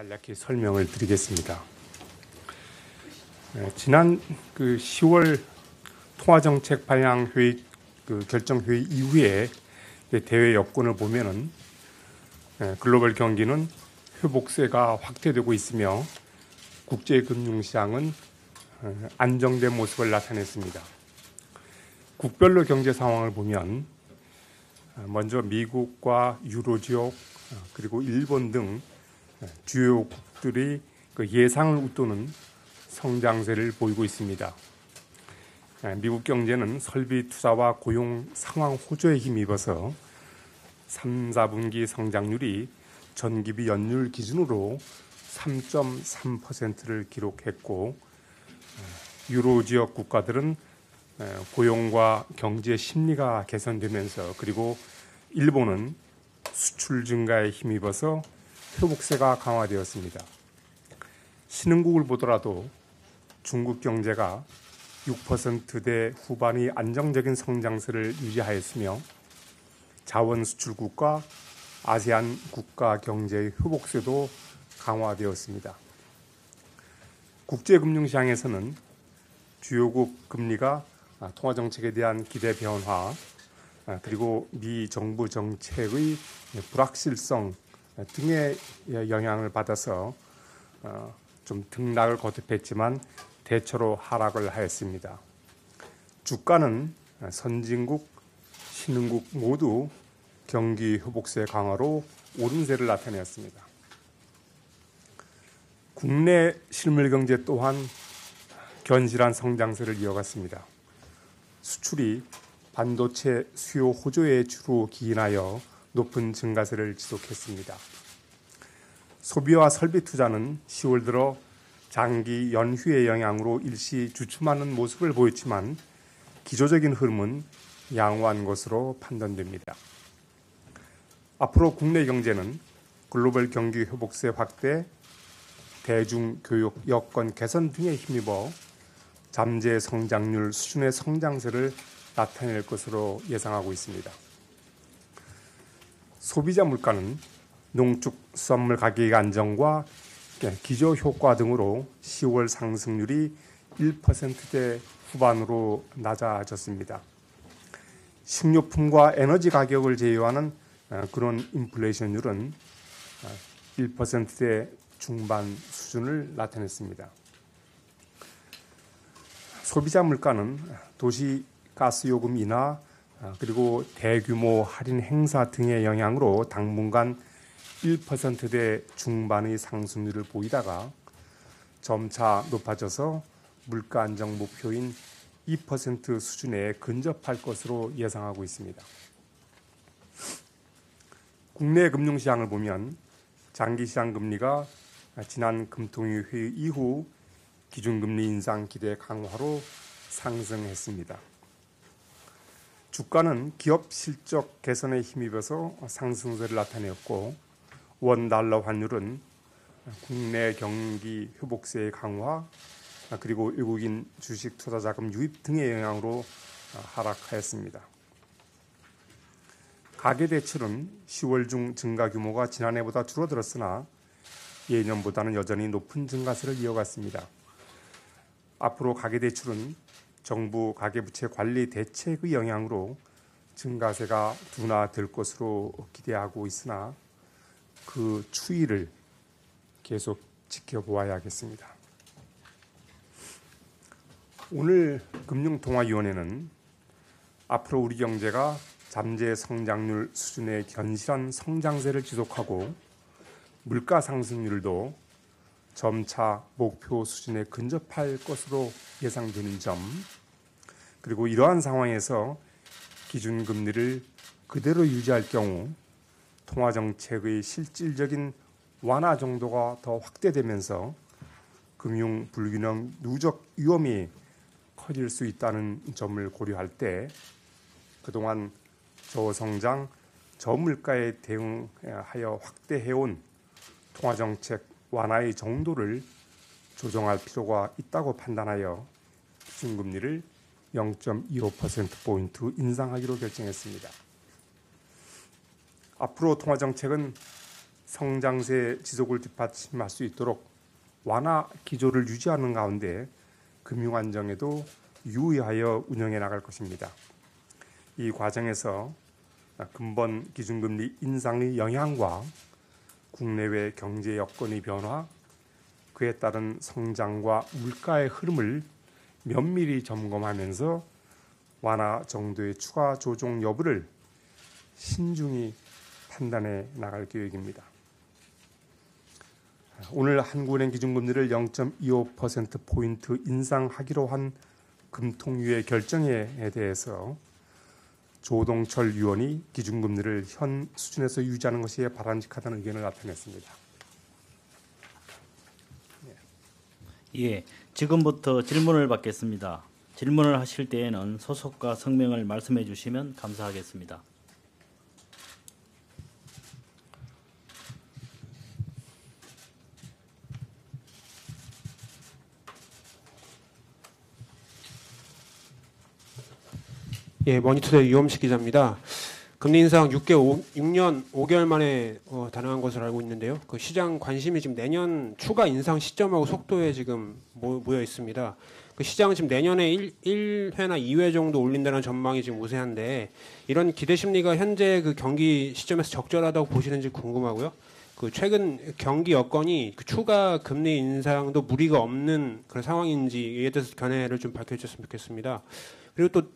간략히 설명을 드리겠습니다. 지난 10월 통화정책 방향회의 결정회의 이후에 대외 여건을 보면은 글로벌 경기는 회복세가 확대되고 있으며 국제금융시장은 안정된 모습을 나타냈습니다. 국별로 경제 상황을 보면 먼저 미국과 유로지역 그리고 일본 등 주요국들이 예상을 웃도는 성장세를 보이고 있습니다. 미국 경제는 설비 투자와 고용 상황 호조에 힘입어서 3, 4분기 성장률이 전기비 연율 기준으로 3.3%를 기록했고 유로 지역 국가들은 고용과 경제 심리가 개선되면서 그리고 일본은 수출 증가에 힘입어서 회복세가 강화되었습니다. 신흥국을 보더라도 중국 경제가 6%대 후반의 안정적인 성장세를 유지하였으며 자원 수출국과 아세안 국가 경제의 회복세도 강화되었습니다. 국제금융시장에서는 주요국 금리가 통화정책에 대한 기대 변화 그리고 미 정부 정책의 불확실성 등의 영향을 받아서 좀 등락을 거듭했지만 대체로 하락을 하였습니다. 주가는 선진국, 신흥국 모두 경기 회복세 강화로 오름세를 나타내었습니다. 국내 실물 경제 또한 견실한 성장세를 이어갔습니다. 수출이 반도체 수요 호조에 주로 기인하여 높은 증가세를 지속했습니다. 소비와 설비 투자는 10월 들어 장기 연휴의 영향으로 일시 주춤하는 모습을 보였지만 기조적인 흐름은 양호한 것으로 판단됩니다. 앞으로 국내 경제는 글로벌 경기 회복세 확대, 대중교육 여건 개선 등에 힘입어 잠재 성장률 수준의 성장세를 나타낼 것으로 예상하고 있습니다. 소비자 물가는 농축수산물 가격의 안정과 기저 효과 등으로 10월 상승률이 1%대 후반으로 낮아졌습니다. 식료품과 에너지 가격을 제외하는 그런 인플레이션율은 1%대 중반 수준을 나타냈습니다. 소비자 물가는 도시 가스요금 인하 그리고 대규모 할인 행사 등의 영향으로 당분간 1%대 중반의 상승률을 보이다가 점차 높아져서 물가 안정 목표인 2% 수준에 근접할 것으로 예상하고 있습니다. 국내 금융시장을 보면 장기시장 금리가 지난 금통위 회의 이후 기준금리 인상 기대 강화로 상승했습니다. 주가는 기업 실적 개선에 힘입어서 상승세를 나타내었고 원달러 환율은 국내 경기 회복세의 강화 그리고 외국인 주식 투자자금 유입 등의 영향으로 하락하였습니다. 가계대출은 10월 중 증가 규모가 지난해보다 줄어들었으나 예년보다는 여전히 높은 증가세를 이어갔습니다. 앞으로 가계대출은 정부 가계부채 관리 대책의 영향으로 증가세가 둔화될 것으로 기대하고 있으나 그 추이를 계속 지켜보아야겠습니다. 오늘 금융통화위원회는 앞으로 우리 경제가 잠재 성장률 수준의 견실한 성장세를 지속하고 물가 상승률도 점차 목표 수준에 근접할 것으로 예상되는 점 그리고 이러한 상황에서 기준금리를 그대로 유지할 경우 통화정책의 실질적인 완화 정도가 더 확대되면서 금융 불균형 누적 위험이 커질 수 있다는 점을 고려할 때 그동안 저성장, 저물가에 대응하여 확대해온 통화정책 완화의 정도를 조정할 필요가 있다고 판단하여 기준금리를 0.25%포인트 인상하기로 결정했습니다. 앞으로 통화정책은 성장세 지속을 뒷받침할 수 있도록 완화 기조를 유지하는 가운데 금융 안정에도 유의하여 운영해 나갈 것입니다. 이 과정에서 근본 기준금리 인상의 영향과 국내외 경제 여건의 변화, 그에 따른 성장과 물가의 흐름을 면밀히 점검하면서 완화 정도의 추가 조정 여부를 신중히 판단해 나갈 계획입니다. 오늘 한국은행 기준금리를 0.25%포인트 인상하기로 한 금통위의 결정에 대해서 조동철 위원이 기준금리를 현 수준에서 유지하는 것이 바람직하다는 의견을 나타냈습니다. 예, 지금부터 질문을 받겠습니다. 질문을 하실 때에는 소속과 성명을 말씀해 주시면 감사하겠습니다. 예, 머니투데이 유엄식 기자입니다. 금리 인상 6년 5개월 만에 단행한 것으로 알고 있는데요. 그 시장 관심이 지금 내년 추가 인상 시점하고 속도에 지금 모여 있습니다. 그 시장은 지금 내년에 1회나 2회 정도 올린다는 전망이 지금 우세한데 이런 기대 심리가 현재 그 경기 시점에서 적절하다고 보시는지 궁금하고요. 그 최근 경기 여건이 그 추가 금리 인상도 무리가 없는 그런 상황인지에 대해서 견해를 좀 밝혀주셨으면 좋겠습니다. 그리고 또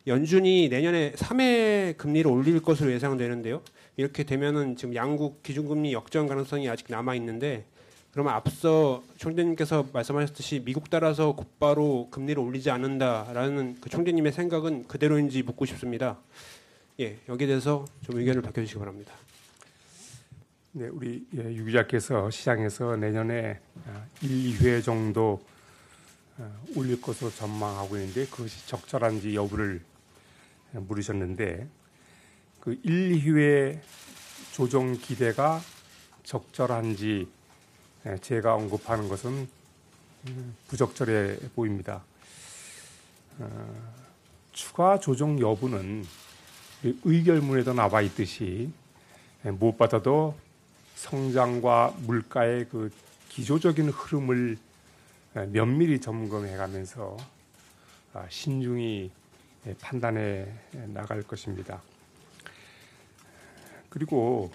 연준이 내년에 3회 금리를 올릴 것으로 예상되는데요. 이렇게 되면은 지금 양국 기준금리 역전 가능성이 아직 남아 있는데, 그러면 앞서 총재님께서 말씀하셨듯이 미국 따라서 곧바로 금리를 올리지 않는다라는 그 총재님의 생각은 그대로인지 묻고 싶습니다. 예, 여기에 대해서 좀 의견을 밝혀주시기 바랍니다. 네, 우리 유 기자께서 시장에서 내년에 1, 2회 정도 올릴 것으로 전망하고 있는데 그것이 적절한지 여부를 물으셨는데, 그 1, 2회 조정 기대가 적절한지 제가 언급하는 것은 부적절해 보입니다. 추가 조정 여부는 의결문에도 나와 있듯이 무엇보다도 성장과 물가의 그 기조적인 흐름을 면밀히 점검해가면서 신중히 판단해 나갈 것입니다. 그리고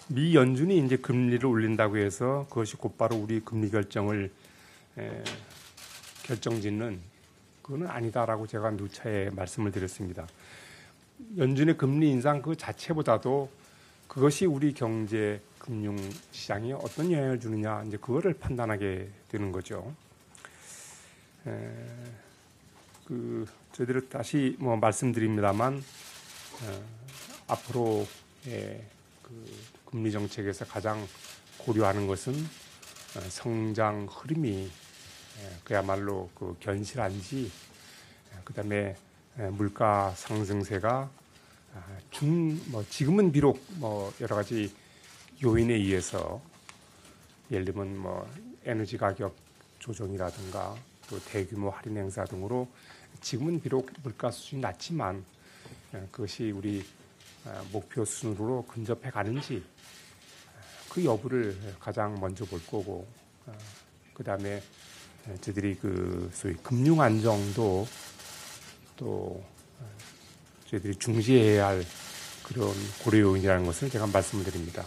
미 연준이 이제 금리를 올린다고 해서 그것이 곧바로 우리 금리 결정을 결정짓는 그거는 아니다라고 제가 누차에 말씀을 드렸습니다. 연준의 금리 인상 그 자체보다도 그것이 우리 경제 금융 시장에 어떤 영향을 주느냐, 이제 그거를 판단하게 되는 거죠. 저희들은 다시 말씀드립니다만, 앞으로 그 금리 정책에서 가장 고려하는 것은 성장 흐름이 그야말로 그 견실한지, 그다음에 물가 상승세가 지금은 비록 여러 가지 요인에 의해서, 예를 들면 에너지 가격 조정이라든가 또 대규모 할인 행사 등으로 지금은 비록 물가 수준이 낮지만 그것이 우리 목표 수준으로 근접해 가는지 그 여부를 가장 먼저 볼 거고, 그 다음에 저희들이 그 소위 금융 안정도 또 저희들이 중시해야 할 그런 고려 요인이라는 것을 제가 말씀을 드립니다.